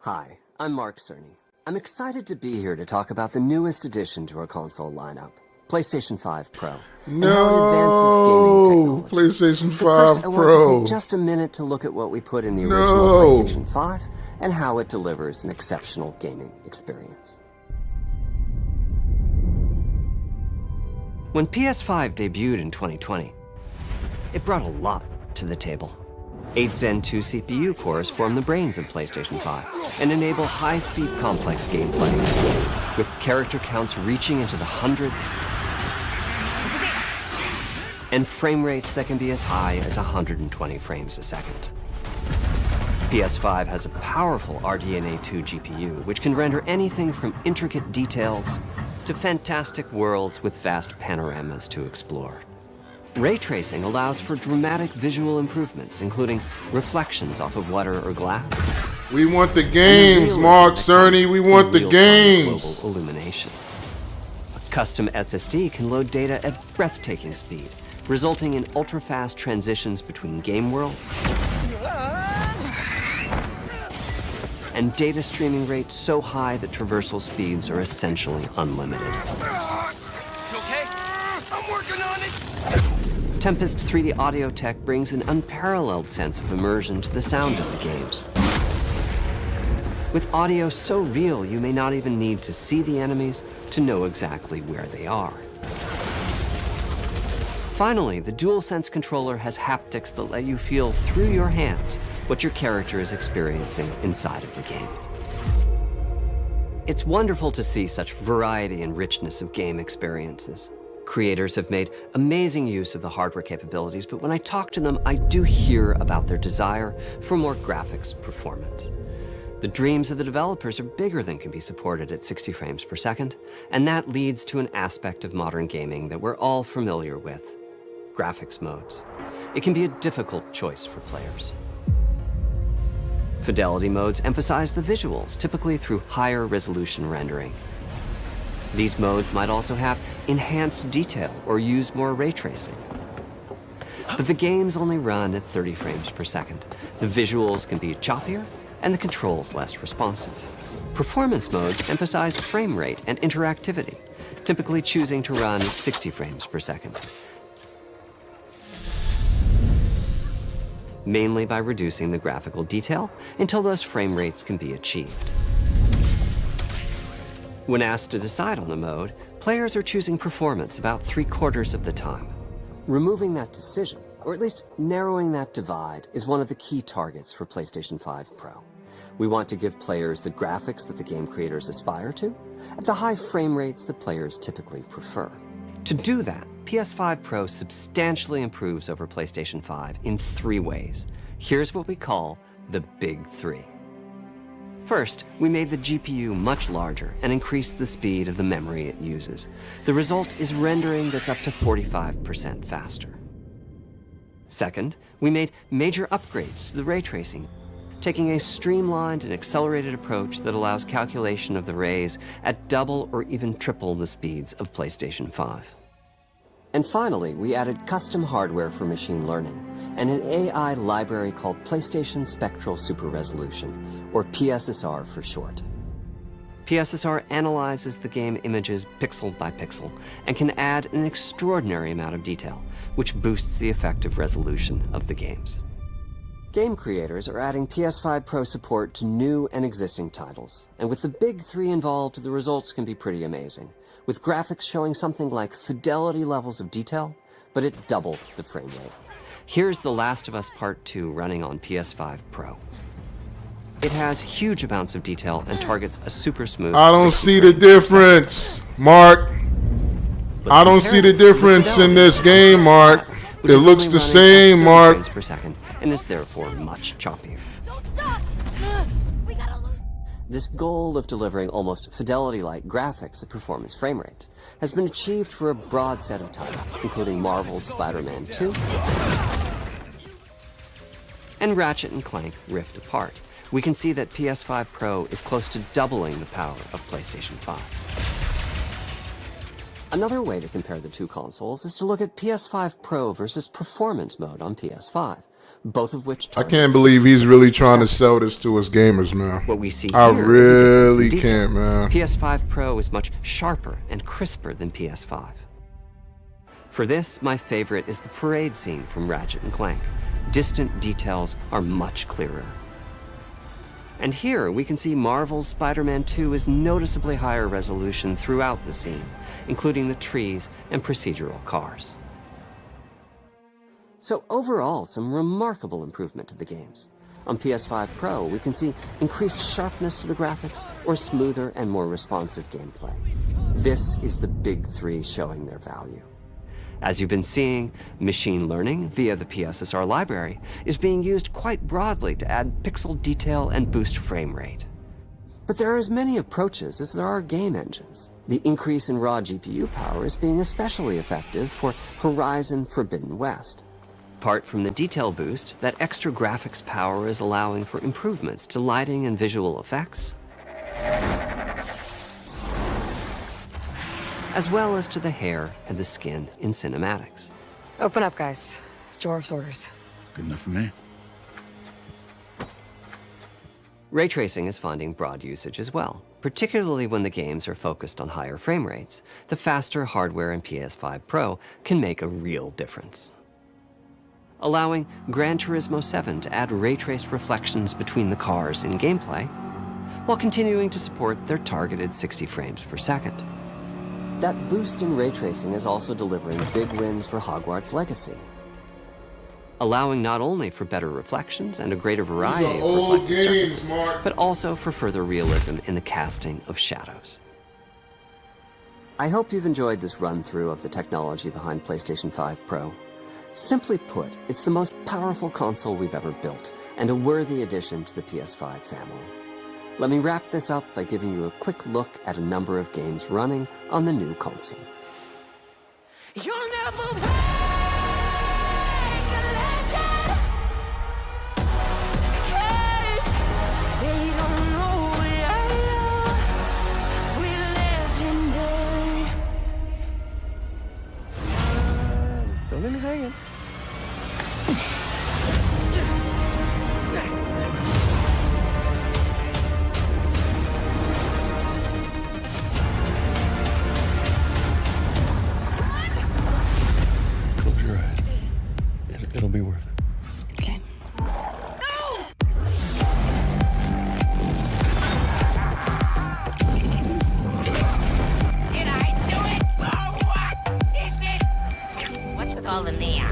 Hi, I'm Mark Cerny. I'm excited to be here to talk about the newest addition to our console lineup, PlayStation 5 Pro, and how it advances gaming technology. PlayStation 5 but first, I want to Pro. take just a minute to look at what we put in the original PlayStation 5 and how it delivers an exceptional gaming experience. When PS5 debuted in 2020, it brought a lot to the table. 8 Zen 2 CPU cores form the brains of PlayStation 5 and enable high-speed, complex gameplay, with character counts reaching into the hundreds and frame rates that can be as high as 120 frames a second. PS5 has a powerful RDNA 2 GPU, which can render anything from intricate details to fantastic worlds with vast panoramas to explore. Ray tracing allows for dramatic visual improvements, including reflections off of water or glass. We want the games, Mark Cerny. We want the games. Global illumination. A custom SSD can load data at breathtaking speed, resulting in ultra-fast transitions between game worlds and data streaming rates so high that traversal speeds are essentially unlimited. You okay? I'm working on it! Tempest 3D audio tech brings an unparalleled sense of immersion to the sound of the games. With audio so real, you may not even need to see the enemies to know exactly where they are. Finally, the DualSense controller has haptics that let you feel through your hands what your character is experiencing inside of the game. It's wonderful to see such variety and richness of game experiences. Creators have made amazing use of the hardware capabilities, but when I talk to them, I do hear about their desire for more graphics performance. The dreams of the developers are bigger than can be supported at 60 frames per second, and that leads to an aspect of modern gaming that we're all familiar with: graphics modes. It can be a difficult choice for players. Fidelity modes emphasize the visuals, typically through higher resolution rendering. These modes might also have enhanced detail or use more ray tracing. But the games only run at 30 frames per second. The visuals can be choppier and the controls less responsive. Performance modes emphasize frame rate and interactivity, typically choosing to run at 60 frames per second, mainly by reducing the graphical detail until those frame rates can be achieved. When asked to decide on a mode, players are choosing performance about 3/4 of the time. Removing that decision, or at least narrowing that divide, is one of the key targets for PlayStation 5 Pro. We want to give players the graphics that the game creators aspire to, at the high frame rates that players typically prefer. To do that, PS5 Pro substantially improves over PlayStation 5 in 3 ways. Here's what we call the Big 3. First, we made the GPU much larger and increased the speed of the memory it uses. The result is rendering that's up to 45% faster. Second, we made major upgrades to the ray tracing, taking a streamlined and accelerated approach that allows calculation of the rays at double or even triple the speeds of PlayStation 5. And finally, we added custom hardware for machine learning and an AI library called PlayStation Spectral Super Resolution, or PSSR for short. PSSR analyzes the game images pixel by pixel and can add an extraordinary amount of detail, which boosts the effective resolution of the games. Game creators are adding PS5 Pro support to new and existing titles, and with the Big 3 involved, the results can be pretty amazing, with graphics showing something like fidelity levels of detail, but at double the frame rate. Here's The Last of Us Part 2 running on PS5 Pro. It has huge amounts of detail and targets a super smooth... I don't see the difference, Mark. I don't see the difference in this game, Mark. It looks the same, Mark. Frames per second, and is therefore much choppier. Don't stop! We gotta lose. This goal of delivering almost fidelity-like graphics at performance frame rates has been achieved for a broad set of titles, including Marvel's Spider-Man 2 and Ratchet & Clank Rift Apart. We can see that PS5 Pro is close to doubling the power of PlayStation 5. Another way to compare the two consoles is to look at PS5 Pro versus Performance mode on PS5. both of which I target can't believe he's really 60 trying to frames per sell this to us gamers, man. What we see I here is a difference in really detail. can't, man. PS5 Pro is much sharper and crisper than PS5. For this, my favorite is the parade scene from Ratchet & Clank. Distant details are much clearer. And here we can see Marvel's Spider-Man 2 is noticeably higher resolution throughout the scene, including the trees and procedural cars. So overall, some remarkable improvement to the games. On PS5 Pro, we can see increased sharpness to the graphics or smoother and more responsive gameplay. This is the big three showing their value. As you've been seeing, machine learning via the PSSR library is being used quite broadly to add pixel detail and boost frame rate. But there are as many approaches as there are game engines. The increase in raw GPU power is being especially effective for Horizon Forbidden West. Apart from the detail boost, that extra graphics power is allowing for improvements to lighting and visual effects, as well as to the hair and the skin in cinematics. Open up, guys. Jorv's orders. Good enough for me. Ray tracing is finding broad usage as well, particularly when the games are focused on higher frame rates. The faster hardware in PS5 Pro can make a real difference, allowing Gran Turismo 7 to add ray-traced reflections between the cars in gameplay, while continuing to support their targeted 60 frames per second. That boost in ray tracing is also delivering big wins for Hogwarts Legacy, allowing not only for better reflections and a greater variety of old reflective games, surfaces, Mark. but also for further realism in the casting of shadows. I hope you've enjoyed this run-through of the technology behind PlayStation 5 Pro. Simply put, it's the most powerful console we've ever built, and a worthy addition to the PS5 family. Let me wrap this up by giving you a quick look at a number of games running on the new console. You'll never break a legend, 'cause they don't know we are legendary. Don't let me hang Close your eyes. It'll be worth it. Okay. Did I do it? Oh, what is this? What's with all the neon?